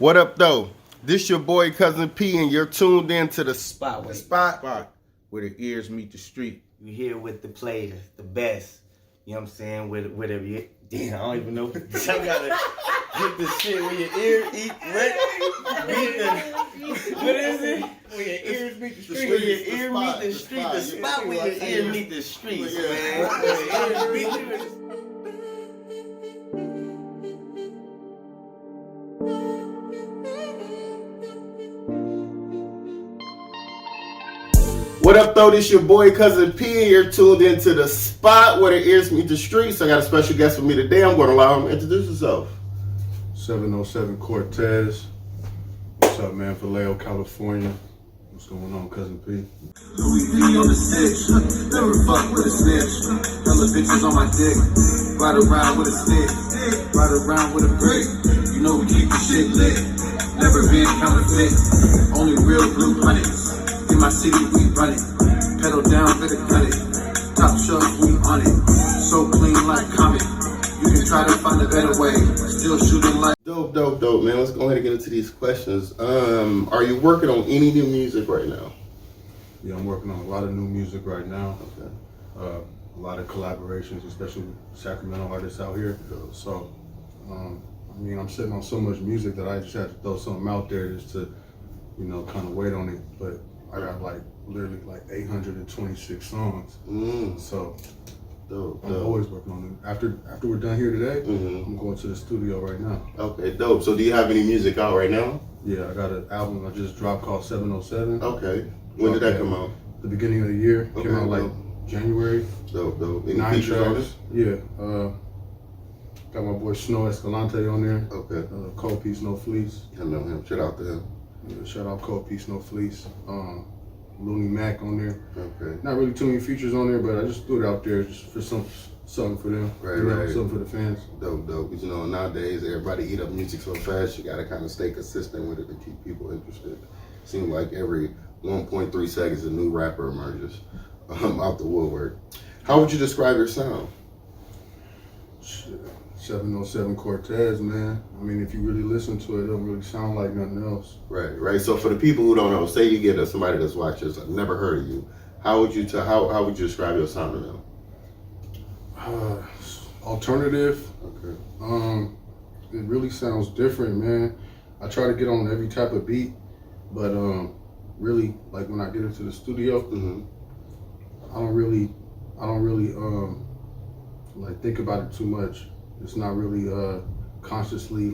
What up, though? This your boy Cousin P, and you're tuned in to the spot. Spot where the ears meet the street. You here with the players, the best. You know what I'm saying? Whatever you. Damn, I don't even know. I gotta hit the shit where your ear eat. What is it? Where your ears meet the street. Where your ear meet the street. The spot where your ear meet the streets, man. Where your ears meet the. What up, though? This your boy Cousin P, and you're tuned into the spot where the ears meet the streets. I got a special guest with me today. I'm going to allow him to introduce himself. 707 Cortez. What's up, man? Vallejo, California. What's going on, Cousin P? Louis V on the six, never fuck with a snitch. Hella bitches on my dick, ride around with a stick, ride around with a brick. You know we keep the shit lit, never been counterfeit. Only real blue hundreds. In my city we run it, pedal down, better cut it. Top shelf we on it, so clean like Comet. You can try to find a better way, still shooting like. Dope, man. Let's go ahead and get into these questions. Are you working on any new music right now? Yeah, I'm working on a lot of new music right now. Okay. A lot of collaborations, especially with Sacramento artists out here. So, I'm sitting on so much music that I just had to throw something out there just to, kind of wait on it. But I got literally 826 songs. So I'm always working on it. After we're done here today, I'm going to the studio right now. Okay, dope. So do you have any music out right now? Yeah, I got an album I just dropped called 707. Okay. When did that come out? The beginning of the year. Okay, Came out January. Dope. Any 9 features on it? tracks. Yeah. Got my boy Snow Escalante on there. Okay. Cold Piece No Fleece. I know him. Shout out to him. Yeah, shout out Cold Piece No Fleece. Looney Mac on there. Okay. Not really too many features on there, but I just threw it out there just for something for them. Right. Something for the fans. Dope. Because nowadays everybody eat up music so fast, you gotta kind of stay consistent with it to keep people interested. Seems like every 1.3 seconds a new rapper emerges out the woodwork. How would you describe your sound? Shit. 707 Cortez, man. I mean, if you really listen to it, it don't really sound like nothing else. Right. So for the people who don't know, say you get somebody that's watching this, I've never heard of you. How would you describe your sound to them? Alternative. Okay. It really sounds different, man. I try to get on every type of beat, but really, when I get into the studio, I don't really think about it too much. It's not really consciously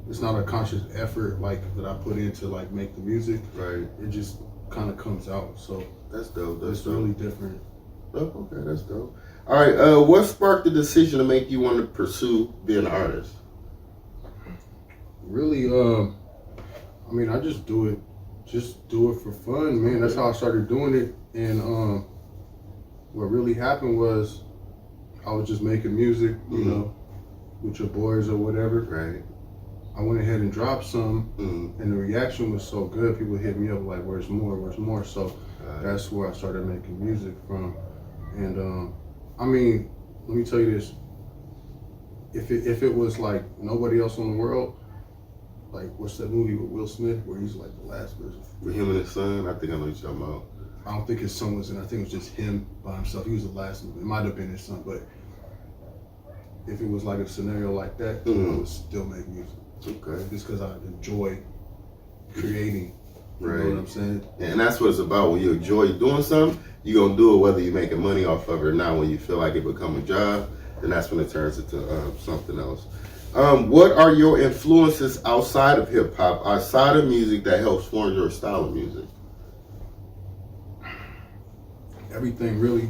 it's not a conscious effort that I put into make the music. Right. It just kind of comes out. So that's dope. It's really different. Oh, okay, that's dope. All right. What sparked the decision to make you want to pursue being an artist? Really, I just do it for fun, man. That's how I started doing it. And what really happened was I was just making music, with your boys or whatever. Right. I went ahead and dropped some, and the reaction was so good. People hit me up "Where's more?" So that's where I started making music from. And let me tell you this: if it was nobody else in the world, what's that movie with Will Smith where he's the last person? With him and his son, I think I know what you're talking about. I don't think his son was in. I think it was just him by himself. He was the last. It might have been his son, but if it was a scenario like that, I would still make music. Okay. Just because I enjoy creating. Right. You know what I'm saying? And that's what it's about. When you enjoy doing something, you're going to do it whether you're making money off of it or not. When you feel like it become a job, then that's when it turns into something else. What are your influences outside of hip hop, outside of music, that helps form your style of music? Everything, really.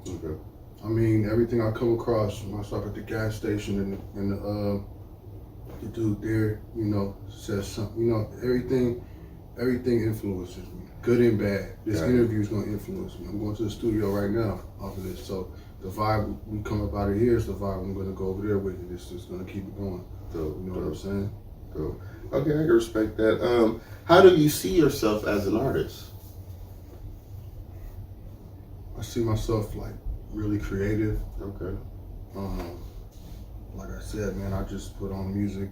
Okay. Everything I come across when I stop at the gas station and the dude there, says something. Everything influences me, good and bad. This interview is going to influence me. I'm going to the studio right now off of this, so the vibe we come up out of here is the vibe I'm going to go over there with, and it's just going to keep it going. Dope. You know what I'm saying? Dope. Okay, I can respect that. How do you see yourself as an artist? I see myself really creative. Okay. Like I said, man, I just put on music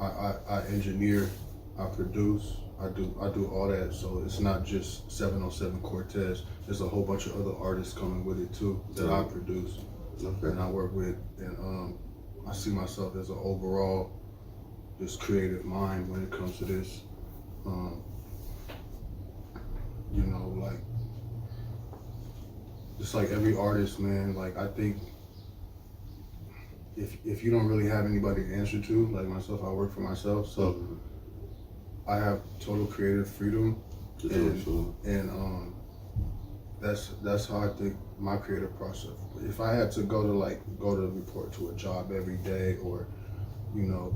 I engineer, I produce, I do all that. So it's not just 707 Cortez. There's a whole bunch of other artists coming with it too that I produce and I work with, and I see myself as an overall just creative mind when it comes to this. You know, like just like every artist, man. Like I think if you don't really have anybody to answer to, like myself, I work for myself, so I have total creative freedom, and that's how I think my creative process. If I had to go to report to a job every day, or you know,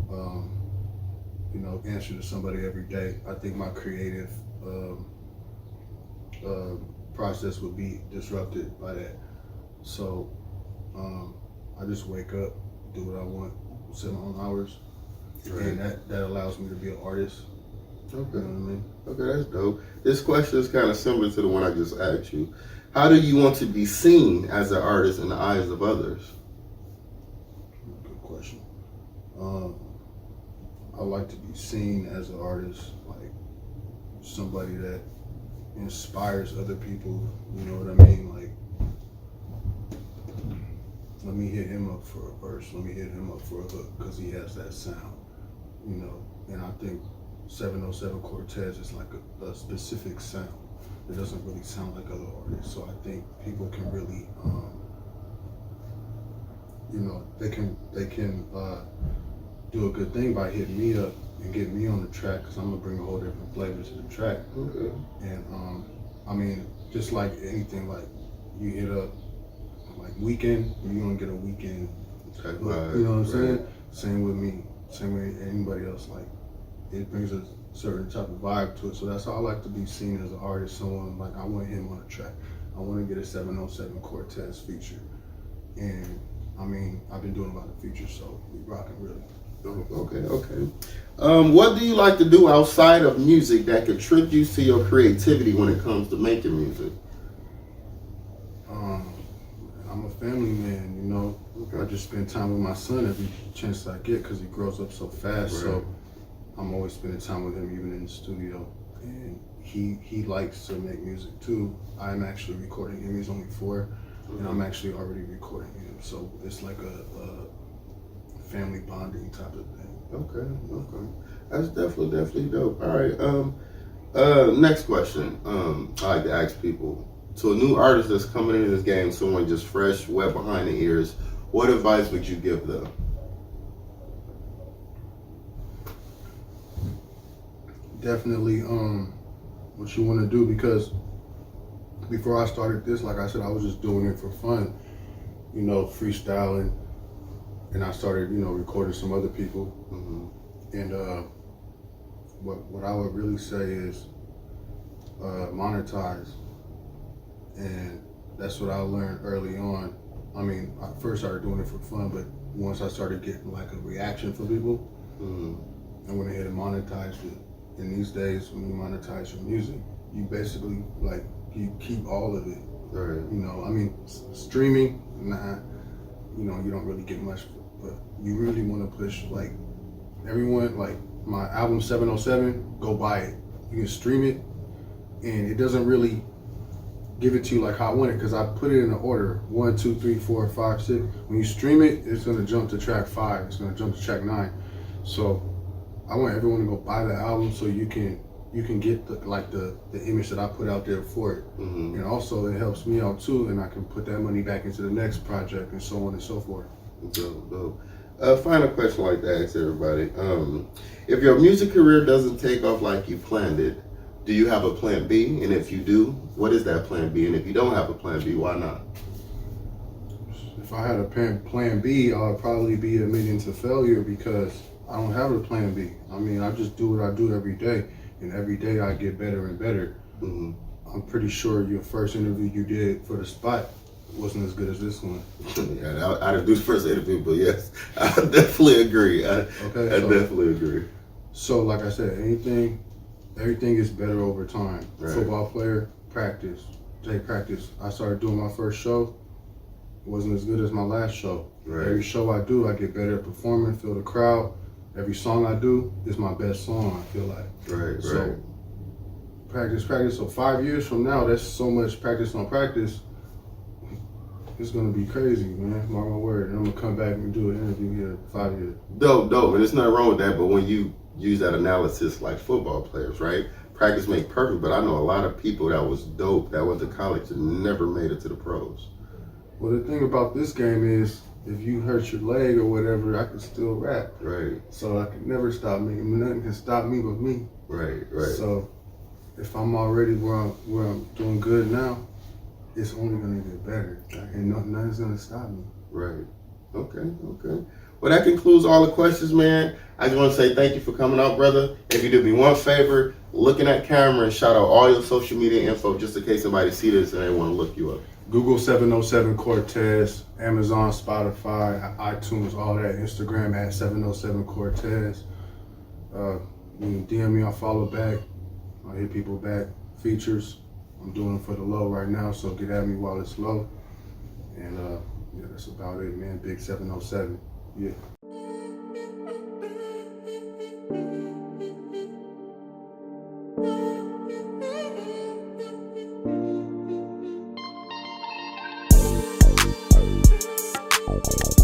answer to somebody every day, I think my creative process would be disrupted by that. So I just wake up, do what I want, set my own hours, and that allows me to be an artist. Okay. You know what I mean? Okay, that's dope. This question is kind of similar to the one I just asked you. How do you want to be seen as an artist in the eyes of others? Good question. I like to be seen as an artist, like somebody that inspires other people. You know what I mean? Like, let me hit him up for a verse. Let me hit him up for a hook because he has that sound. You know, and I think 707 Cortez is like a specific sound. It doesn't really sound like other artists. So I think people can really, you know, they can do a good thing by hitting me up and getting me on the track, because I'm gonna bring a whole different flavor to the track. Okay. And I mean, just like anything, like you hit up like Weekend, you're gonna get a Weekend. Okay, You know what I'm saying? Same with me. Same with anybody else. Like, it brings a certain type of vibe to it. So that's how I like to be seen as an artist. Someone like, I want him on the track. I want to get a 707 Cortez feature. And I mean, I've been doing a lot of features, so we rocking really. Okay. What do you like to do outside of music that contributes to your creativity when it comes to making music? I'm a family man, you know. Okay. I just spend time with my son every chance I get because he grows up so fast. Right. So I'm always spending time with him, even in the studio. And he likes to make music too. I'm actually recording him. He's only 4, and I'm actually already recording him. So it's like a family bonding type of thing. Okay. That's definitely dope. All right. Next question. I like to ask people. To a new artist that's coming into this game, someone just fresh, wet behind the ears, what advice would you give them? Definitely what you want to do, because before I started this, like I said, I was just doing it for fun, you know, freestyling, and I started, you know, recording some other people. And what I would really say is monetize, and that's what I learned early on. I mean, I first started doing it for fun, but once I started getting like a reaction from people, I went ahead and monetized it. And these days, when you monetize your music, you basically like you keep all of it. Right. You know, I mean, streaming, nah, you know, you don't really get much, but you really want to push like everyone. Like my album 707, go buy it. You can stream it, and it doesn't really give it to you like how I want it, because I put it in the order 1, 2, 3, 4, 5, 6. When you stream it, it's gonna jump to track 5. It's gonna jump to track 9. So I want everyone to go buy the album so you can get the image that I put out there for it. And also it helps me out too, and I can put that money back into the next project and so on and so forth. Dope. Final question like to ask everybody. If your music career doesn't take off like you planned it, do you have a plan B? And if you do, what is that plan B? And if you don't have a plan B, why not? If I had a plan B, I would probably be admitting to failure, because I don't have a plan B. I mean, I just do what I do every day, and every day I get better and better. I'm pretty sure your first interview you did for the spot wasn't as good as this one. Yeah, I didn't do the first interview, but yes, I definitely agree. I definitely agree. So, like I said, everything is better over time. Right. Football player, take practice. I started doing my first show, wasn't as good as my last show. Right. Every show I do, I get better at performing, feel the crowd, every song I do is my best song, I feel like. Right. So practice. So 5 years from now, that's so much practice on practice. It's gonna be crazy, man. Mark my word. And I'm gonna come back and do an interview here 5 years. Dope. And there's nothing wrong with that. But when you use that analysis like football players, right? Practice make perfect. But I know a lot of people that was dope that went to college and never made it to the pros. Well, the thing about this game is, if you hurt your leg or whatever, I can still rap. Right. So I can never stop me. I mean, nothing can stop me but me. Right. So if I'm already where I'm doing good now, it's only gonna get better, and nothing's gonna stop me. Right. Okay. Well, that concludes all the questions, man. I just want to say thank you for coming out, brother. If you do me one favor, looking at camera and shout out all your social media info just in case somebody see this and they want to look you up. Google 707 Cortez, Amazon, Spotify, iTunes, all that. Instagram at 707 Cortez. You can DM me, I'll follow back. I'll hit people back. Features, I'm doing for the low right now, so get at me while it's low. And yeah, that's about it, man. Big 707. Yeah. We'll be right back.